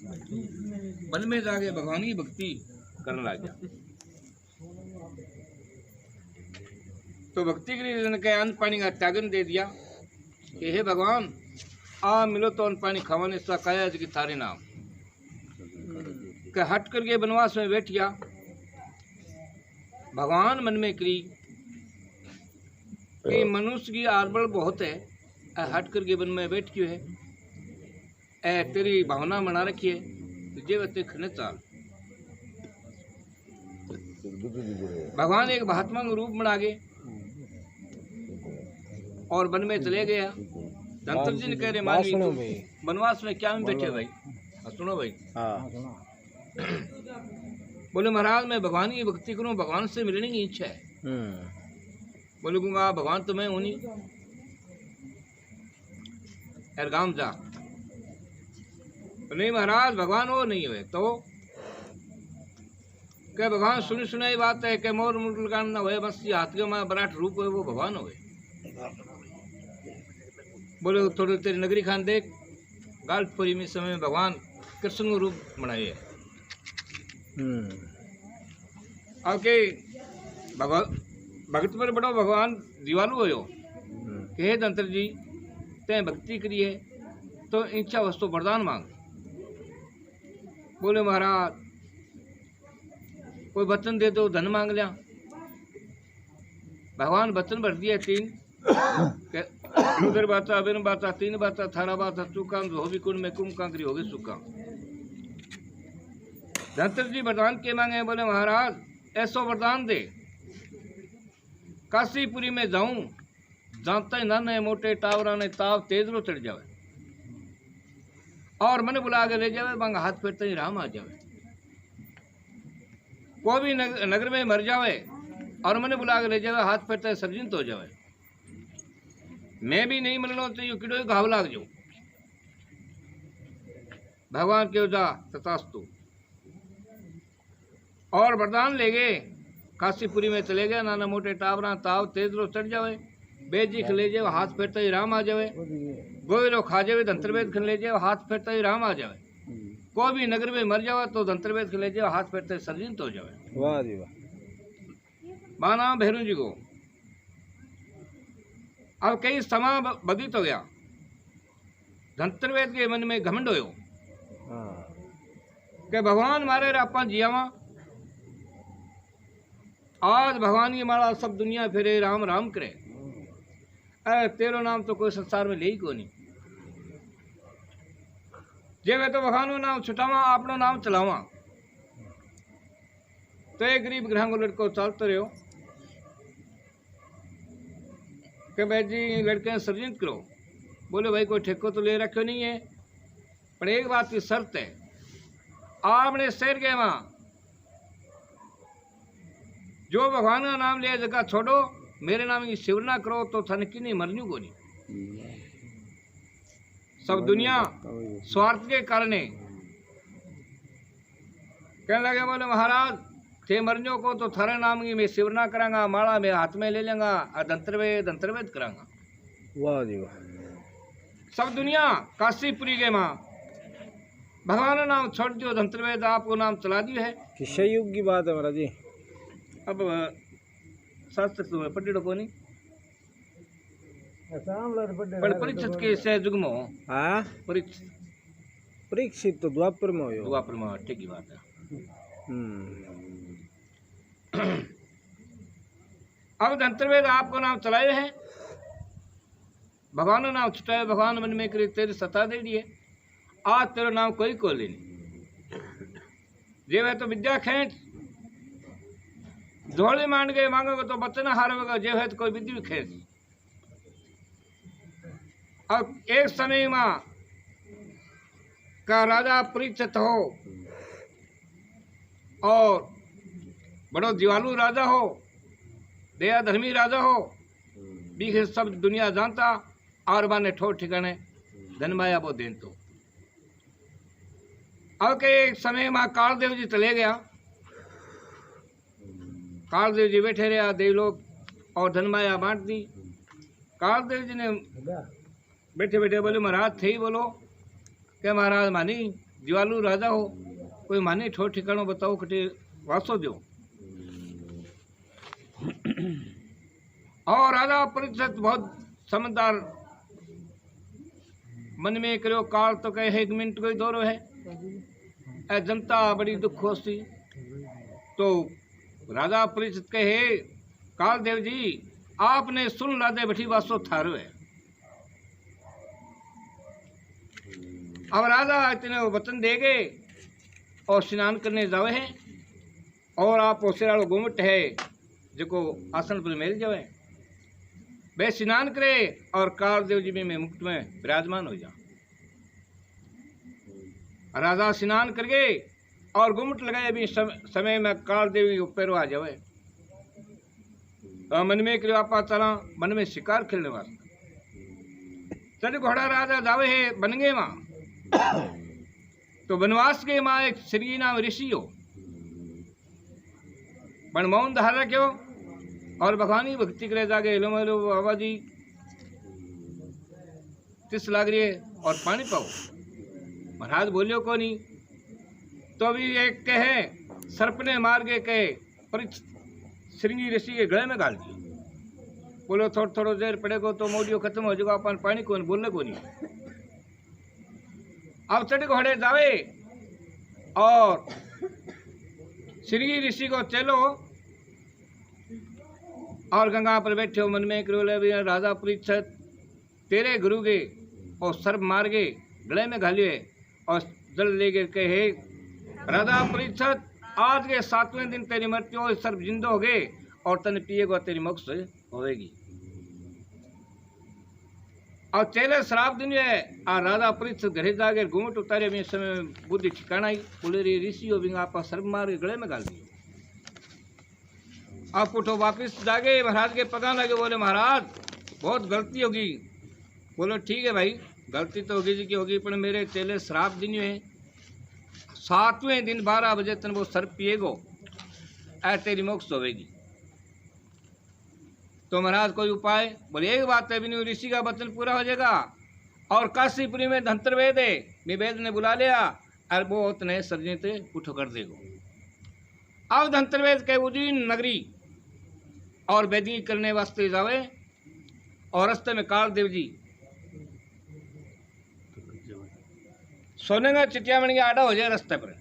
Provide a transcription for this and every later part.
One में जाके भगवान की भक्ति करने लग गया। तो भक्ति के लिए के अन्न पानी का त्यागन दे दिया कि हे भगवान आ मिलो तो अन्न पानी खावाने इसका काया कि थारे नाम के हट करके वनवास में बैठ गया। भगवान मन में करी कि मनुष्य की आरबल बहुत है, हट करके वन में बैठ क्यों है, ए तेरी भावना बना रखी है तुझे बते खने चाल। भगवान एक महात्मा का रूप बना गए और वन में चले गया। धनतर जी ने कह रहे मानवी वनवास में क्या में बैठे भाई, सुनो भाई। बोले महाराज मैं भगवान की भक्ति करूं, भगवान से मिलने की इच्छा है। बोले कहूँगा भगवान तो मैं हूं नहीं, यार गांव जा। नहीं महाराज भगवान वो नहीं हुए तो क्या भगवान सुनी सुनाई बात है कि मोर मुंडल का ना हुए बस ये हाथ के मां बराट रूप है वो भगवान हो गए। बोले थोड़ी तेरी नगरी खान देख, गालपुरी में समय में भगवान कृष्ण को रूप बनाए है। आपके भगत पर बड़ो भगवान दीवालु हो हे धनतर जी ते भक्ति करिए तो इच्छा वस्तु वरदान मांग। बोले महाराज कोई वचन दे दो, धन मांग लिया। भगवान वचन भर दिए 3 उधर बाता अबिन बाता 3 बाता थारा बाता चुका जो भी कुंड में कुम कांकरी हो गई सुखा। धनतर जी वरदान के मांगे। बोले महाराज ऐसा वरदान दे काशीपुरी में जाऊं जानता ही नाने मोटे टावरा ने ताव तेज रो चढ़ जावे और मन बुला के ले जावे, मांगा हाथ फेरते ही राम आ जावे। कोई भी नगर में मर जावे और मन बुला के ले जावे, हाथ फेरते सर्जिंत हो जावे। मैं भी नहीं मिलना तो यू किडो घाव लाग जाऊं। भगवान के जा तथास्तु और वरदान ले गए। काशीपुरी में चले गए, नाना मोटे टावरा ताव तेज रो चढ़ जावे, बेजी ले जाए हाथ फेरते ही राम आ जावे। गोयरो खा जावे धंतरवेद खन ले जाए हाथ फेरते ही राम आ जावे। कोई भी नगर में मर जावे तो धंतरवेद खन ले जाए हाथ फेरते सर्जिंत हो जावे। वाह जी वाह। माना भैरू जी को अब कई समय बदित हो गया। धंतरवेद के मन में घमंड हो कि भगवान मारे आपा जियावा, आज भगवान की माला सब दुनिया फिरे राम राम करे, अरे तेरो नाम तो कोई संसार में ले ही को नहीं। जे वे तो भगवान को नाम छुटावा अपनो नाम चलावा। तो एक गरीब ग्रह को लड़को चलते रहो कि भाई जी लड़के सर्जित करो। बोले भाई कोई ठेको तो ले रखो नहीं है, पर एक बात की शर्त है, आपने शहर के वहां जो भगवान का नाम लिया जगह छोड़ो, मेरे नाम की शिवरना करो तो थन की नहीं मरनी को नहीं। सब दुनिया स्वार्थ के कारण कहने लगे। बोले महाराज थे मरने को तो थारे नाम की मैं शिवरना करांगा, माला मेरे हाथ में ले लेंगा और दंतरवेद करांगा। वाह जी वाह। सब दुनिया काशीपुरी के माँ भगवान का नाम छोड़ दियो, धंतरवेद आपको नाम चला दियो है। किस युग की बात है महाराज जी? अब शास्त्र तुम्हें पढ़ी को नहीं, पर परीक्षित के से युग में हो। हाँ परीक्षित तो द्वापर में हो। द्वापर में ठीक ही बात है। अब धंतरवेद आपको नाम चलाए हैं, भगवान का नाम छुटाए, भगवान मन में करे तेरी सता दे दिए, आज तेरा नाम कोई को ले नहीं। जे वे तो विद्या खेच धोली मान गए मांगोगे तो बच्चन हारोगे, जे है तो कोई विद्या खेच। अब एक समय में का राजा परीक्षित हो और बड़ो दिवालु राजा हो, दया धर्मी राजा हो, बीखे सब दुनिया जानता और बाने ठोर ठिकाने धनमाया वो देन। तो अब के एक समय में कालदेव जी चले गया। कालदेव जी बैठे रहा, देवलोक और धनमाया बांट दी। कालदेव जी ने बैठे बैठे बोले महाराज थे ही बोलो, क्या महाराज मानी जीवालू राजा हो, कोई माने ठो ठिकानो बताओ कटे वासो दो। और राजा परीक्षित बहुत समझदार मन में करो काल तो कहे 1 मिनट कोई दौरो है, ए जनता बड़ी दुख होती। तो राजा परीक्षित कहे काल देव जी आपने सुन ला दे बठी वासो थारो है। अब राजा इतने वचन देगे और स्नान करने जावे हैं और आप ओसेरालो घूमट है जो आसन पर मेल जावे, वे स्नान करे और काल देव जी में मुक्त में विराजमान हो जा। राजा स्नान कर गए और घूमट लगाए भी समय में काल देव के ऊपर आ जावे। मन में करो आपा चला मन में शिकार खेलने वास्ते चल घोड़ा राजा जावे है बन गए माँ। तो वनवास के माँ एक श्री नाम ऋषि हो पण मौन धार रखो और भगवानी भक्ति करे जागे हेलो हेलो बाबा जी तिस लाग रही है और पानी पाओ। महाराज बोलियो को नहीं। तो अभी एक कहे सर्प ने मार के कहे पर श्रृंगी ऋषि के गले में गाल दिए। बोलो थोड़ा थोड़ा देर पड़ेगा तो मोडियो खत्म हो जाएगा, अपन पानी को बोलने को नहीं। अब चढ़ घोड़े जावे और श्रृंगी ऋषि को चलो और गंगा पर बैठे हो मन में करो भी राजा परीक्षित तेरे गुरु के और सर्प मार के गले में घालिए और जल ले गए कहे राजा परीक्षित आज के 7वें दिन तेरी मृत्यु हो, सर्प जिंदा हो गए और तन पिएगा तेरी मोक्ष होएगी। और चेले शराब दिन है आ राजा परीक्षित घरे जाके घूमट उतारे में समय बुद्धि ठिकाना ही बोले रे ऋषि हो बिंगा आपा सर्प मार के गले में गाल दिए। आप उठो वापिस जागे महाराज के पगा लगे बोले महाराज बहुत गलती होगी। बोलो ठीक है भाई गलती तो होगी जी की होगी पर मेरे चेले शराब दिन है 7वें दिन 12 बजे तन वो सर्प पिएगो ऐ तेरी मोक्ष होगी। तो महाराज कोई उपाय? बोले एक बात है बिनु ऋषि का वचन पूरा हो जाएगा और काशीपुरी में धंतरवेद है निवेद ने बुला लिया और वो उतने सर्जित उठो कर देगो। अब धंतरवेद के उज्जैन नगरी और वेदी करने वास्ते जावे और रास्ते में काल देव जी सोने का चिटिया बन के आड़ा हो जाए रास्ते पर।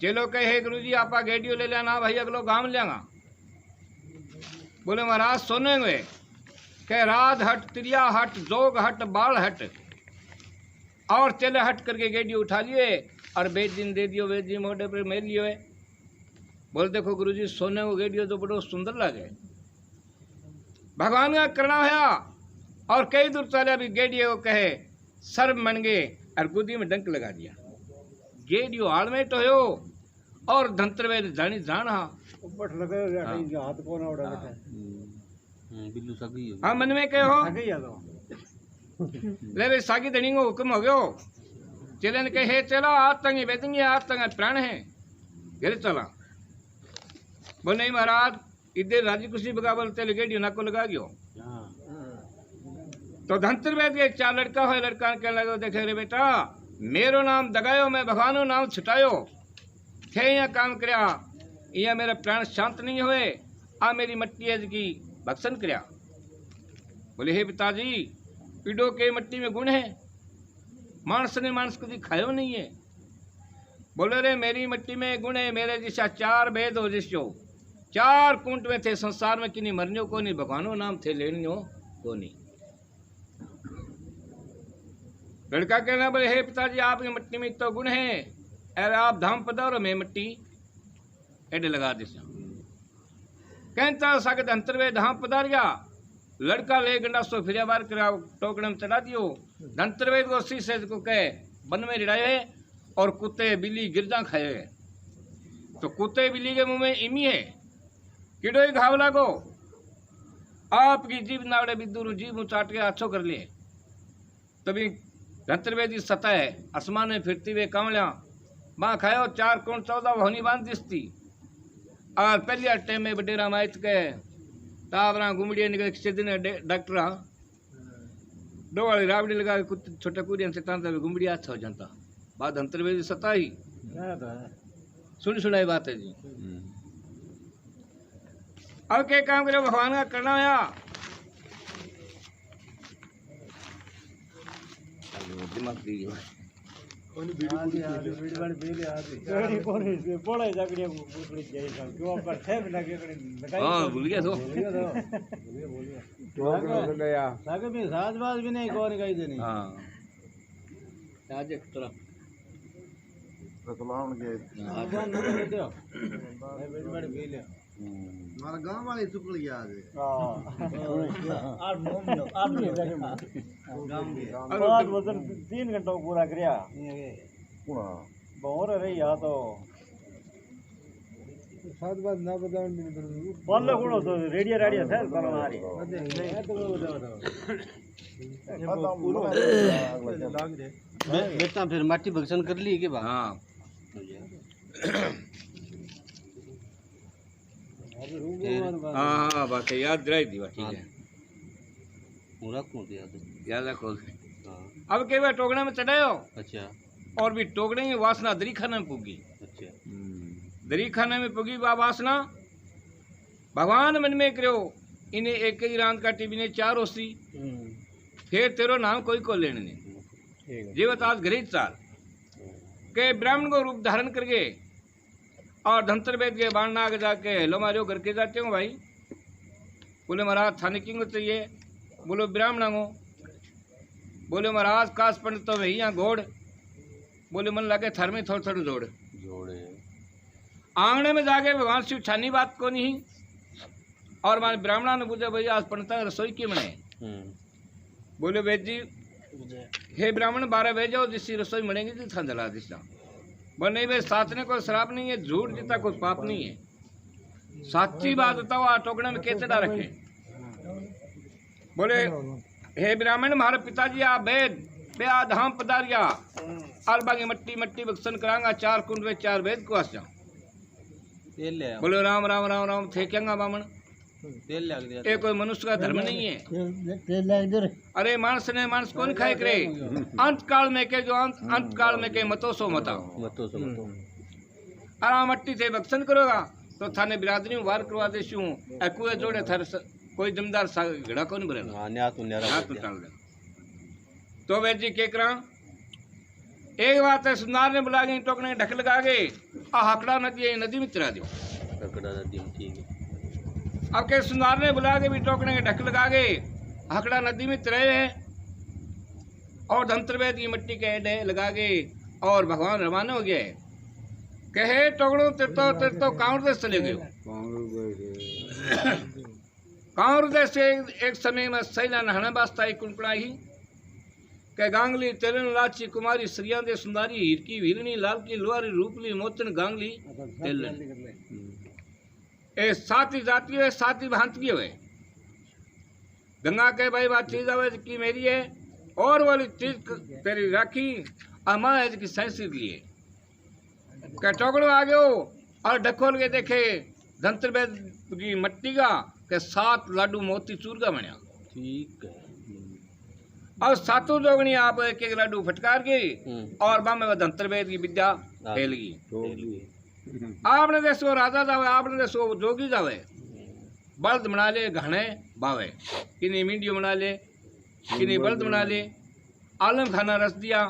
चलो कहे गुरु जी आपा गेडियो ले लेना भाई अगलो गांव लेगा। बोले महाराज सोने में कह राध हट त्रिया हट जोग हट बाल हट और चले हट करके गेडियो उठा लिए और बेच दिन दे दियो बेच दिन मोटे पर मेल लियो है। बोल देखो गुरुजी सोने को गेडियो तो बड़ो सुंदर लगे भगवान का करना है। और कई दूर चले भी गेडियो को कहे सर्व मन गए और गुदी में डंक लगा दिया। गेडियो आलमेट हो और धंतरवेद जानी जाना हाथ को ना उड़ा बिल्लू सगी हाँ मन में कहो ले भाई सागी धनी को हुक्म हो गयो। चले ने कहे चलो आज तंगे बेचेंगे आज तंगे प्राण है घर चला। बोले नहीं महाराज इधर राजी खुशी बगावल तेल गेडियो नाको लगा गयो। तो धंतरवेद के 4 लड़का हो लड़का कहने लगे देखे रे बेटा मेरो नाम दगायो मैं भगवानो नाम छुटायो थे यहाँ काम करया यहाँ मेरा प्राण शांत नहीं हुए आ मेरी मट्टी है की भक्षण करया। बोले हे पिताजी पीड़ो के मट्टी में गुण है मानस ने मानस कभी खायो नहीं है। बोले रे मेरी मट्टी में गुण है मेरे जैसा 4 वेद हो जिसो 4 कुंट में थे संसार में किन्हीं मरने को नहीं भगवानो नाम थे लेने को नहीं। लड़का कहना बोले हे पिताजी आपकी मट्टी में तो गुण है अरे आप धाम पधारो मैं मट्टी एडे लगा दे कहता सागत अंतरवे धाम पधारिया लड़का ले गंडासो फिर बार करा टोकड़े में चढ़ा दियो। धंतरवेद को शीशे को कहे वन में रिड़ाए और कुत्ते बिल्ली गिरजा खाए। तो कुत्ते बिल्ली के मुंह में इमी है किडो ही घाव लागो आपकी जीभ नावड़े बिदूर जीभ चाट के अच्छो कर लिए। तभी धंतरवेद की सतह है आसमान में फिरती हुए कांवलिया माँ खायो 4 कौन 14 होनी बांध दिसती और पहले टाइम में बडेरा माइत के तावरा घुमड़िया निकल दिन डॉक्टर दो वाली रावड़ी लगा के कुछ छोटा कुरियन से तांता में गुमड़ी हाथ हो जाता बात अंतर्वेद सता ही सुन सुनाई बात है जी। अब क्या काम करे भगवान का करना आया दिमाग दी हाँ भूल गया तो साज भी नहीं कौन कही देनी हाँ आज एक तरफ मारा गांव वाले चुकल गया आज आज वजन 3 घंटों पूरा करिया बहुत रही या तो सात बात ना बताओ बोल कोड़ो तो रेडियो रेडियो है पर हमारी बेटा फिर माटी भक्सन कर ली के बाद हाँ हाँ हाँ बात है याद दिलाई दी बात ठीक है पूरा कौन दिया तो याद रखो हाँ अब के बार टोकना में चढ़ायो अच्छा और भी टोकने की वासना दरी खाने में पुगी अच्छा दरी खाने में पुगी बा वासना भगवान मन में करो इन्हें एक ही रात का टीवी ने 4 होसी फिर तेरो नाम कोई को लेने नहीं जीवत आज घरीत साल के ब्राह्मण को रूप धारण करके और धंतर वेद के बाण नाग जाके लो मारो करके जाते हो भाई बोले महाराज थाने किंग चाहिए बोलो ब्राह्मण को बोले महाराज काश पंडित तो वही यहाँ घोड़ बोले मन लगे थर में थोड़ा थोड़ा जोड़ जोड़े आंगने में जाके भगवान शिव छानी बात को नहीं और मान ब्राह्मणा ने पूछा भैया आज पंडित रसोई क्यों बनाए बोले वेद जी हे ब्राह्मण 12 बजे जाओ जिसकी रसोई बनेगी तो था जला दिशा बोले नहीं भाई साचने कोई श्राप नहीं है झूठ जीता कोई पाप नहीं है साची बात बताओ आ टोकने में कैसे रखे बोले हे ब्राह्मण हमारे पिताजी आ वेद बे आ धाम पधारिया अलबा की मट्टी मट्टी बक्सन करांगा 4 कुंड में 4 वेद को आस जाओ तेल ले बोले राम राम राम राम थे क्या बामण तेल लग दिया ये कोई मनुष्य का धर्म नहीं है अरे मानस ने मानस कौन खाए करे अंत काल में के जो अंत काल में के मतों सो मताओ मतो से मतो आराम मट्टी थे बक्सन करोगा तो थाने बिरादरी में वार करवा दे शू कुए जोड़े थर कोई जमदार घड़ा कौन भरेगा हां न्या तो न्यारा हाथ उतार दे तो वेद जी के करा एक बात है सुनार ने बुला गई टोकने ढक लगा गए आ हकड़ा नदी में चला दियो ककड़ा नदी में ठीक है अब के सुनार ने बुला के भी टोकने के ढक लगा गए हकड़ा नदी में तरे हैं और धंतरवेद की मिट्टी के एडे लगा गए और भगवान रवाना हो गए कहे टोकड़ो तिरतो कांवर देश चले गए कांवर देश से एक समय में सैला नहाना वास्ता एक कुनकुड़ाई के गांगली तेलन लाची कुमारी श्रिया दे सुंदरी हिरकी वीरणी लाल की लुआरी रूपली मोतन गांगली तेलन ए साथी जाती है साथी भांति हुए गंगा के भाई बात चीज आवे की मेरी है और वाली चीज तेरी राखी अमा है की सैंसी लिए के टोकड़ो आ गयो और ढकोल के देखे धंतरवेद की मट्टी का के 7 लाडू मोती चूर का बनया ठीक है और 7 जोगनी आप एक एक लाडू फटकार गई और बामे में धंतरवेद की विद्या फैल गई आपने देशो राजा जावे आपने देशो जोगी जावे बल्द बना ले घने बावे किन्हीं मीडियो बना ले किन्हीं बल्द बना ले आलम खाना रस दिया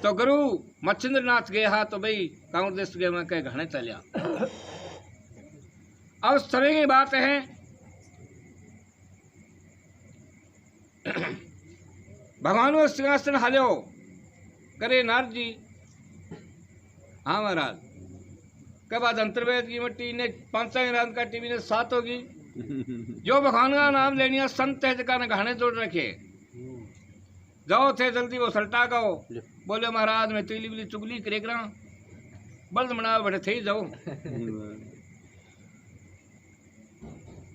तो गुरु मच्छिंद्र नाथ गया तो भाई कांवर देश गए मैं कह घने चलिया अब उस तरह की बात है भगवान को सिंहासन हालो करे नारद जी हाँ महाराज के बाद अंतर्वेद की मिट्टी ने 5 रात का टीवी ने 7 होगी जो भगवान का नाम लेनिया संत है जगह ने घाने जोड़ रखे जाओ थे जल्दी वो सल्टा गाओ बोले महाराज मैं तुली बिली चुगली करे करा बल्द मना बैठे थे ही जाओ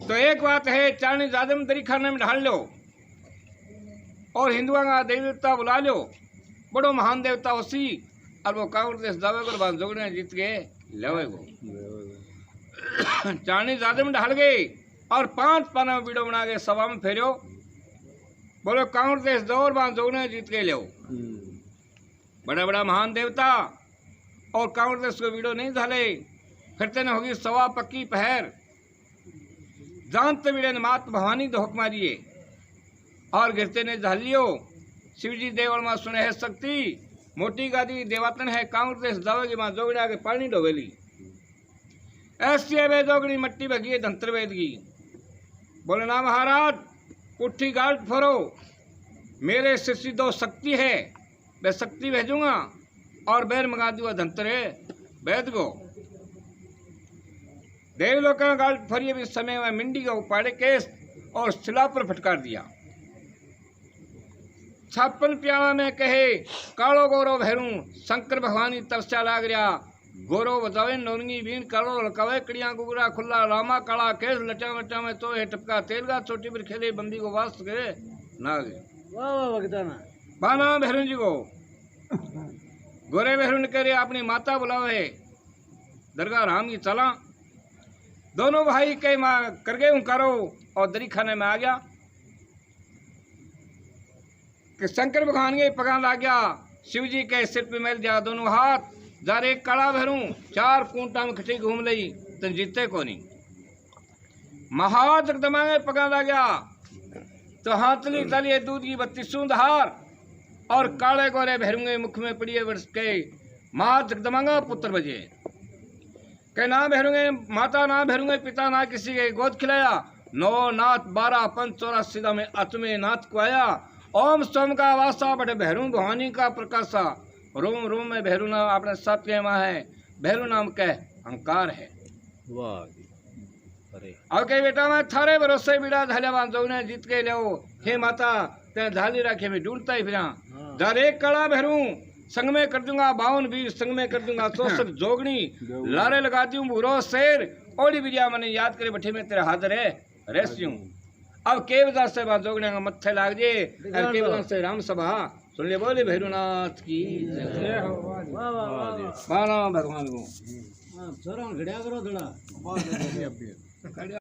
तो एक बात है चाणी जादम दरी खाने में ढाल लो और हिंदुओं का देवी देवता बुला लो बड़ो महान देवता उसी और वो कांवर देश जावे को बाद जोगने जीत गए लेवे को चाणी जादम में ढाल गए और 5 पाना वीडियो बना के सभा में फेरियो बोलो काउंट देश दौर बांध जोगने जीत के लो बड़ा बड़ा महान देवता और काउंट देश को वीडियो नहीं झाले फिर तेने होगी सवा पक्की पहर जानते वीड़े ने मात भवानी धोख मारिए और गिरते ने झालियो शिवजी देवल में सुने है शक्ति मोटी गादी देवातन है काउंट देश दावेगी मां जोगड़ा के पानी डोवेली ऐसी है जोगड़ी मट्टी भगी धंतर वेद की बोले ना महाराज पुट्ठी गाल्ट फरो मेरे शिष्य दो शक्ति है मैं शक्ति भेजूंगा और बैर मंगा दूंगा धंतरे वैद को देवलोक का गाल्ट फरिए भी समय में मिंडी का उपाड़े केस और शिला पर फटकार दिया 56 प्याला में कहे कालो गौरव भैरू शंकर भगवानी तपस्या लाग रहा गौरव बतावे नौरंगी बीन कालो लकावे कड़िया गुगरा खुला लामा काला केस लटा मटा में तो है टपका तेलगा चोटी पर खेले बंदी को वास करे ना गए वाह वाह भगताना बाना भैरू जी को गोरे भैरू ने करे अपनी माता बुलावे दरगाह राम की चला दोनों भाई के माँ कर गए हूँ करो और दरी खाने में आ गया कि शंकर भगवान के पगान ला गया शिव जी के सिर पे मिल जा दोनों हाथ जार एक कड़ा भरू 4 कूंटा में खटी घूम ली तो जीते को नहीं महाजगदमा में पगान ला गया तो हाथली तलिए दूध की 32 धार और काले गोरे भैरूंगे मुख में पड़िए वर्ष के माँ जगदमांगा पुत्र बजे के ना भैरूंगे माता ना भैरूंगे पिता ना किसी के गोद खिलाया 9 नाथ 12 पंच 84 में अतमे नाथ को आया ओम सोम का वासा बटे भैरू भवानी का प्रकाशा रोम रोम में भैरू नाम अपने सत्य माँ है भैरू नाम कह अहंकार है वाह जी। अरे अब कई बेटा मैं थारे भरोसे बिड़ा धाल्यावान जोने जीत के ले हे माता ते धाली रखे में ढूंढता ही फिरा दर एक कड़ा भैरू संग में कर दूंगा 52 वीर संग में कर दूंगा 64 जोगनी लारे लगा दूं बुरो शेर ओड़ी बिरिया मने याद करे बठे में तेरा हाजिर है रेस्यूं अब केवदार से बात जोगने का मत्थे लाग जे और केवदार से राम सभा सुन ले बोले भैरूनाथ की जय हो वाह वाह वाह बाला भगवान को हां सरों घड़िया करो थोड़ा खड़िया